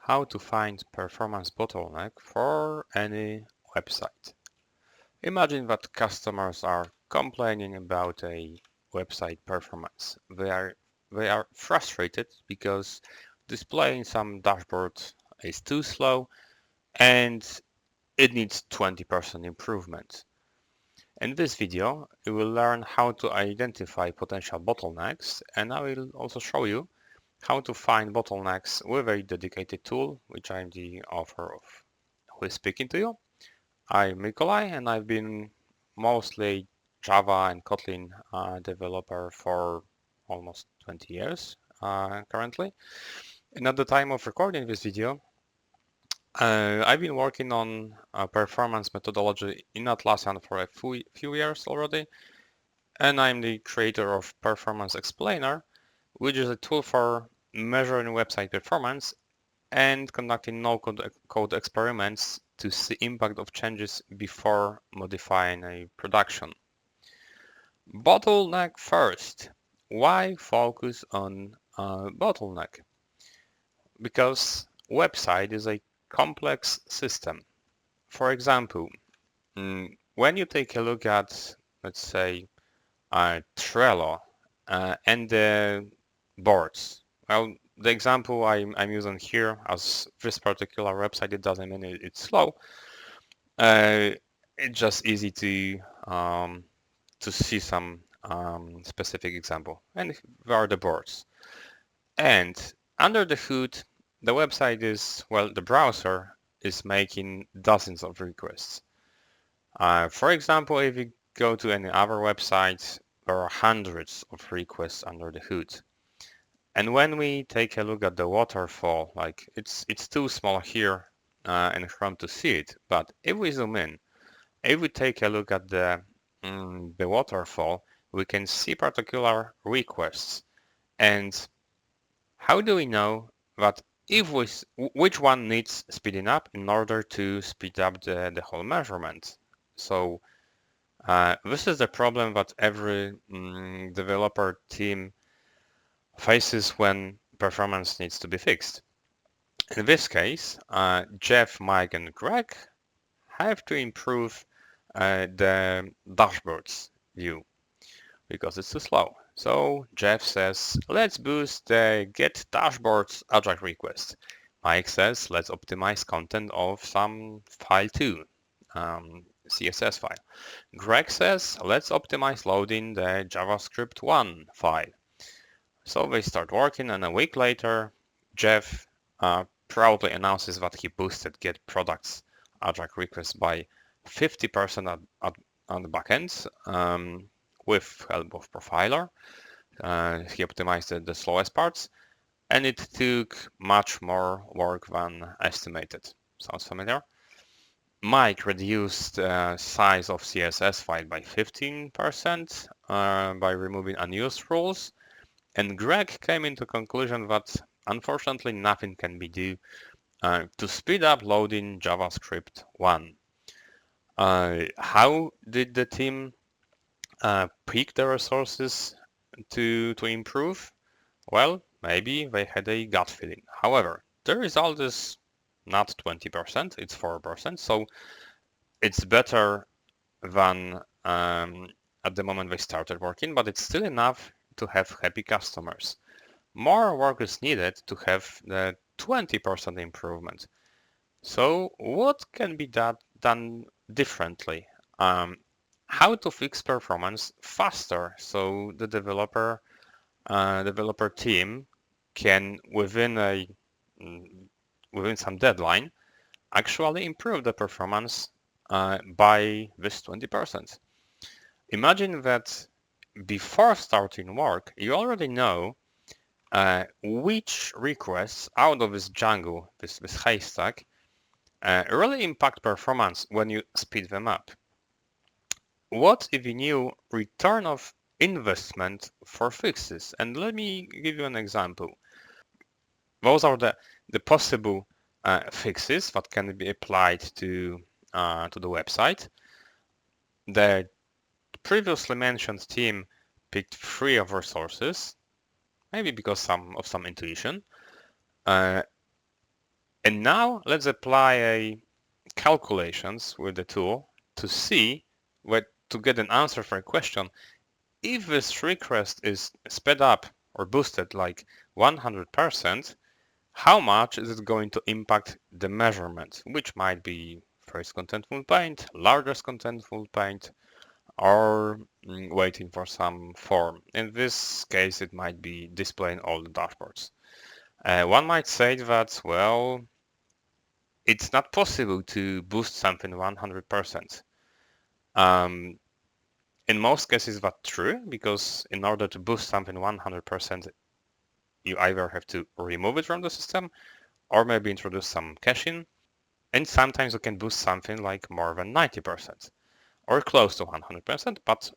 How to find performance bottleneck for any website. Imagine that customers are complaining about a website performance. They are frustrated because displaying some dashboard is too slow and it needs 20% improvement. In this video, you will learn how to identify potential bottlenecks, and I will also show you how to find bottlenecks with a dedicated tool, which I'm the author of. Who is speaking to you? I'm Mikolai, and I've been mostly Java and Kotlin developer for almost 20 years currently. And at the time of recording this video, I've been working on performance methodology in Atlassian for a few years already, and I'm the creator of Performance Explainer, which is a tool for measuring website performance and conducting no-code experiments to see impact of changes before modifying a production. Bottleneck first. Why focus on bottleneck? Because website is a complex system. For example, when you take a look at, let's say, Trello and the boards. Well, the example I'm using here, as this particular website, it doesn't mean it's slow. It's just easy to see some specific example. And there are the boards. And under the hood, the website is, well, the browser is making dozens of requests. For example, if you go to any other website, there are hundreds of requests under the hood. And when we take a look at the waterfall, like it's too small here in Chrome to see it, but if we zoom in, if we take a look at the waterfall, we can see particular requests. And how do we know that which one needs speeding up in order to speed up the whole measurement? So this is the problem that every developer team faces when performance needs to be fixed. In this case, Jeff, Mike, and Greg have to improve the dashboards view because it's too slow. So Jeff says, let's boost the get dashboards AJAX request. Mike says, let's optimize content of some file too, CSS file. Greg says, let's optimize loading the JavaScript 1 file. So they start working, and a week later, Jeff proudly announces that he boosted get products AJAX requests by 50% on the backend with help of Profiler. He optimized the slowest parts, and it took much more work than estimated. Sounds familiar? Mike reduced the size of CSS file by 15% by removing unused rules. And Greg came into conclusion that unfortunately nothing can be done to speed up loading JavaScript 1. How did the team pick the resources to improve? Well, maybe they had a gut feeling. However, the result is not 20%, it's 4%, so it's better than at the moment they started working, but it's still enough to have happy customers. More work is needed to have the 20% improvement. So what can be done differently? How to fix performance faster so the developer team can within some deadline actually improve the performance by this 20%. Imagine that before starting work, you already know which requests out of this jungle, this haystack, really impact performance when you speed them up. What if you knew return of investment for fixes? And let me give you an example. Those are the possible fixes that can be applied to the website. The previously mentioned team picked 3 of resources, maybe because of some intuition. And now let's apply a calculations with the tool to see to get an answer for a question. If this request is sped up or boosted like 100%, how much is it going to impact the measurement, which might be first contentful paint, largest contentful paint, or waiting for some form. In this case, it might be displaying all the dashboards. One might say that, well, it's not possible to boost something 100%. Um, in most cases, that's true, because in order to boost something 100%, you either have to remove it from the system or maybe introduce some caching. And sometimes you can boost something like more than 90% or close to 100%, but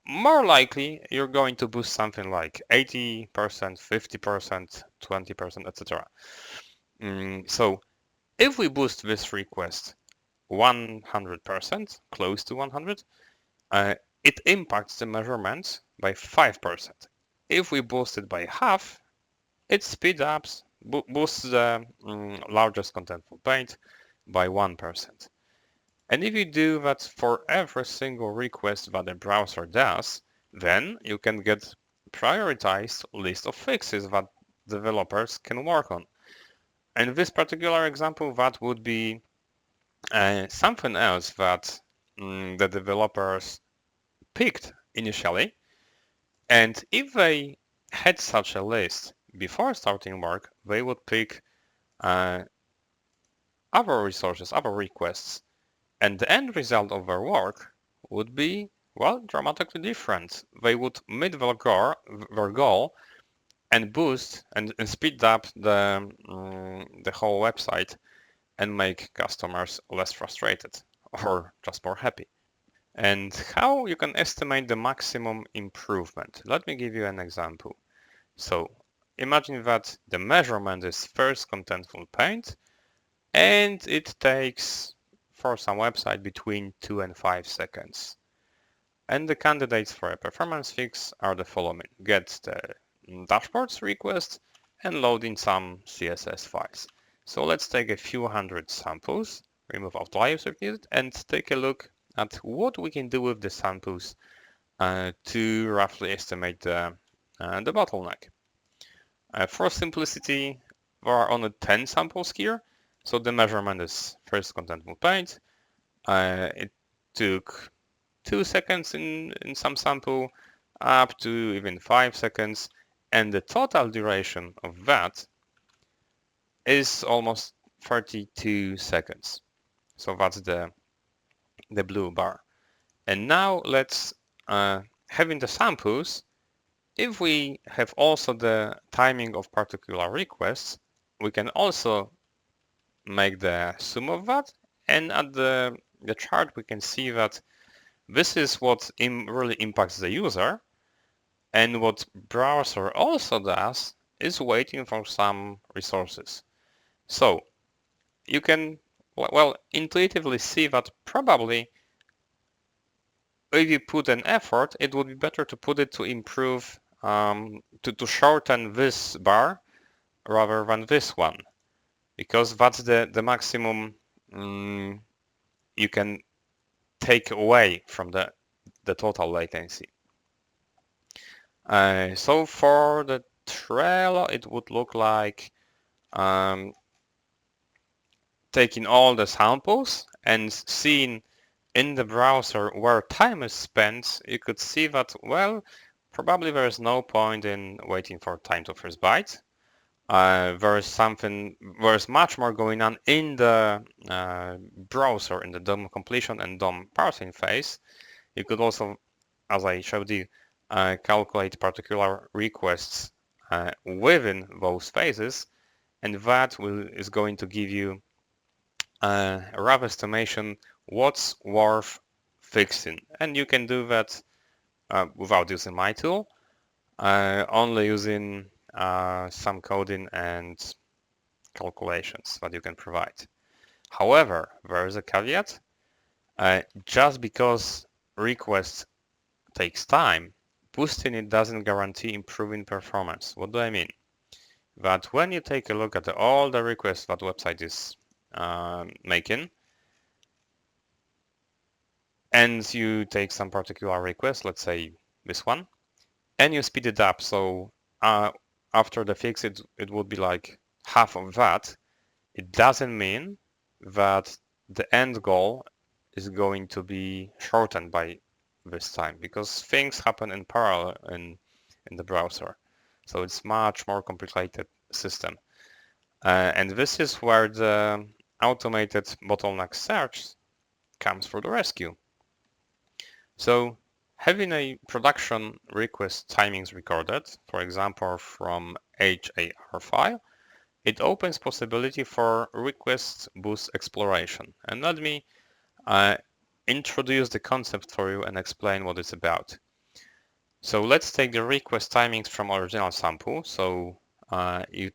more likely you're going to boost something like 80%, 50%, 20%, etc. So if we boost this request 100%, close to 100, it impacts the measurements by 5%. If we boost it by half, it speeds up, boosts the largest contentful paint by 1%. And if you do that for every single request that the browser does, then you can get prioritized list of fixes that developers can work on. And this particular example, that would be something else that the developers picked initially. And if they had such a list before starting work, they would pick uh, other resources, other requests, and the end result of their work would be, well, dramatically different. They would meet their goal and boost and speed up the whole website and make customers less frustrated or just more happy. And how you can estimate the maximum improvement? Let me give you an example. So imagine that the measurement is first contentful paint and it takes for some website between 2 and 5 seconds. And the candidates for a performance fix are the following. Get the dashboards request and load in some CSS files. So let's take a few hundred samples, remove outliers if needed, and take a look at what we can do with the samples to roughly estimate the bottleneck. For simplicity, there are only 10 samples here. So the measurement is first contentful paint. It took 2 seconds in some sample, up to even 5 seconds. And the total duration of that is almost 32 seconds. So that's the blue bar. And now let's, having the samples, if we have also the timing of particular requests, we can also make the sum of that. And at the chart, we can see that this is what really impacts the user. And what browser also does is waiting for some resources. So you can, well, intuitively see that probably if you put an effort, it would be better to put it to improve, to shorten this bar rather than this one, because that's the maximum you can take away from the total latency. So for the Trello, it would look like taking all the samples and seeing in the browser where time is spent. You could see that, well, probably there is no point in waiting for time to first byte. There's much more going on in the browser, in the DOM completion and DOM parsing phase. You could also, as I showed you, calculate particular requests within those phases, and that is going to give you a rough estimation what's worth fixing. And you can do that without using my tool, only using some coding and calculations that you can provide. However, there is a caveat. Just because request takes time, boosting it doesn't guarantee improving performance. What do I mean? that when you take a look at all the requests that website is making, and you take some particular request, let's say this one, and you speed it up, so after the fix it would be like half of that, it doesn't mean that the end goal is going to be shortened by this time, because things happen in parallel in the browser. So it's much more complicated system. And this is where the automated bottleneck search comes for the rescue. So having a production request timings recorded, for example, from HAR file, it opens possibility for request boost exploration. And let me introduce the concept for you and explain what it's about. So let's take the request timings from original sample. So you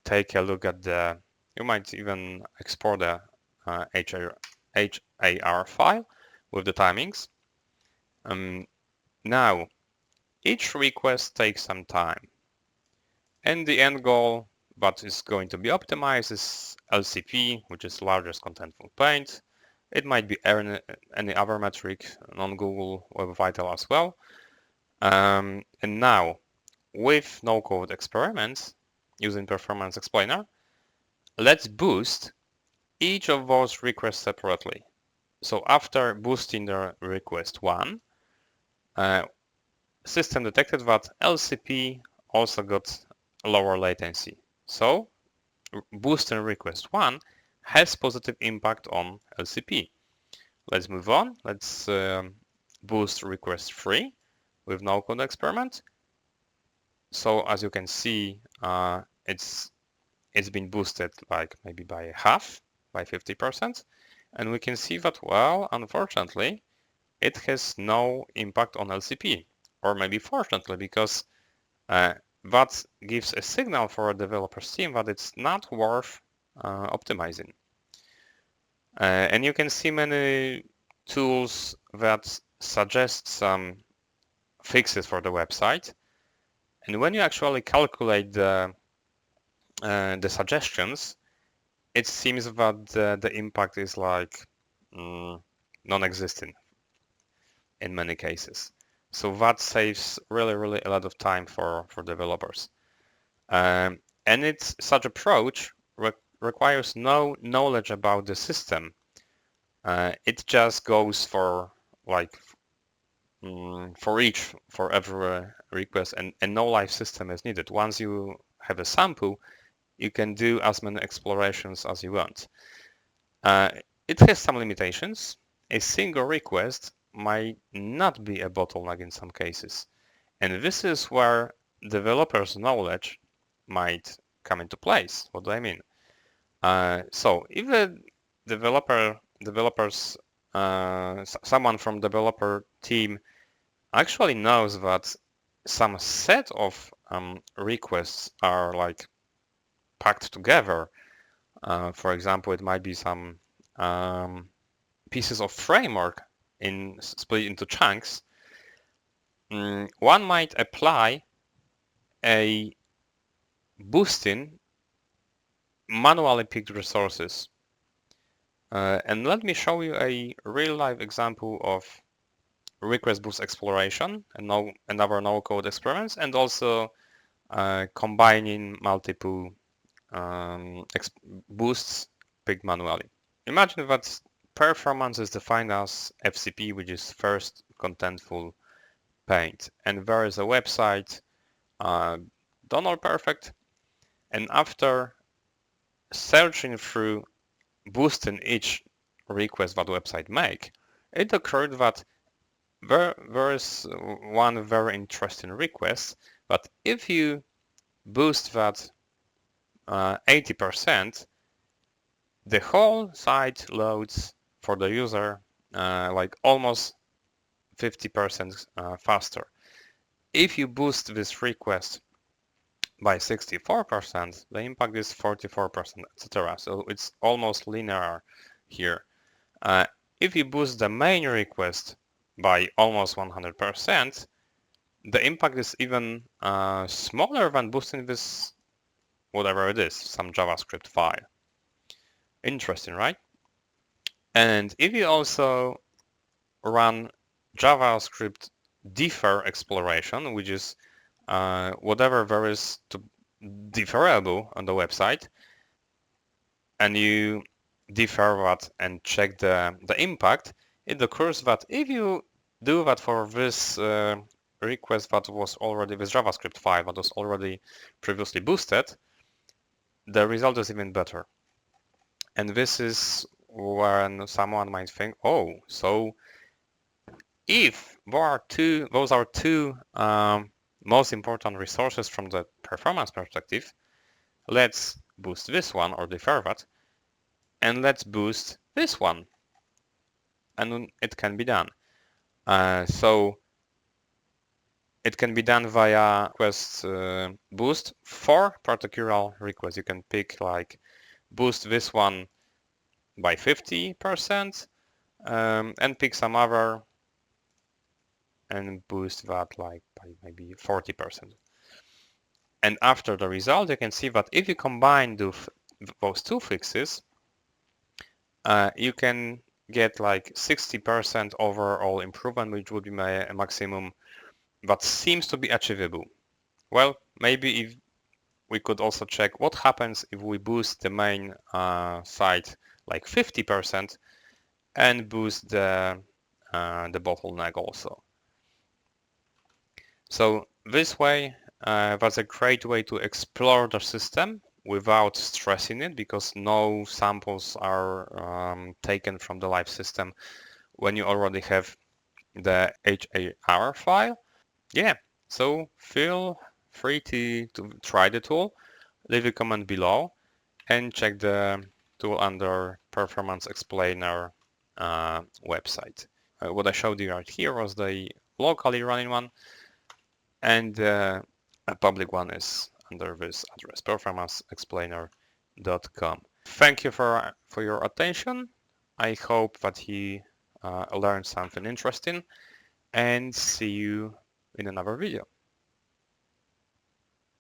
take a look at you might even export the HAR file with the timings. Now, each request takes some time. And the end goal that is going to be optimized is LCP, which is largest contentful paint. It might be any other metric, non-Google Web Vital as well. And now, with no-code experiments using Performance Explainer, let's boost each of those requests separately. So after boosting the request 1, system detected that LCP also got lower latency. So boosting request 1 has positive impact on LCP. Let's move on. Let's boost request 3 with no code experiment. So as you can see, it's been boosted like maybe by half, by 50%. And we can see that, well, unfortunately, it has no impact on LCP. Or maybe fortunately, because that gives a signal for a developer's team that it's not worth optimizing. And you can see many tools that suggest some fixes for the website. And when you actually calculate the suggestions, it seems that the impact is like non-existent in many cases. So that saves really a lot of time for developers. And such approach requires no knowledge about the system. It just goes for like for every request, and no live system is needed. Once you have a sample, you can do as many explorations as you want. It has some limitations. A single request might not be a bottleneck in some cases. And this is where developers' knowledge might come into place. What do I mean? So if the someone from developer team actually knows that some set of requests are like packed together. For example, it might be some pieces of framework split into chunks. One might apply a boosting manually picked resources. And let me show you a real life example of request boost exploration and our no-code experiments, and also combining multiple boosts picked manually. Imagine that performance is defined as FCP, which is first contentful paint, and there is a website done all perfect, and after searching through boosting each request that website make, it occurred that there is one very interesting request, but if you boost that 80%, the whole site loads for the user like almost 50% faster. If you boost this request by 64%, the impact is 44%, etc. So it's almost linear here. If you boost the main request by almost 100%, the impact is even smaller than boosting this whatever it is, some JavaScript file. Interesting, right? And if you also run JavaScript defer exploration, which is whatever there is to deferrable on the website, and you defer that and check the impact, it occurs that if you do that for this request that was already this JavaScript file that was already previously boosted, the result is even better. And this is when someone might think, oh, so if those are two most important resources from the performance perspective, let's boost this one or defer that, and let's boost this one. And it can be done. So it can be done via request boost for particular requests. You can pick like boost this one by 50% and pick some other and boost that like by maybe 40%. And after the result, you can see that if you combine those two fixes, you can get like 60% overall improvement, which would be my maximum that seems to be achievable. Well, maybe if we could also check what happens if we boost the main site like 50% and boost the bottleneck also. So this way, that's a great way to explore the system without stressing it, because no samples are taken from the live system when you already have the HAR file. Yeah, so feel free to try the tool, leave a comment below, and check the tool under Performance Explainer website. What I showed you right here was the locally running one, and a public one is under this address, performanceexplainer.com. Thank you for your attention. I hope that you learned something interesting, and see you in another video.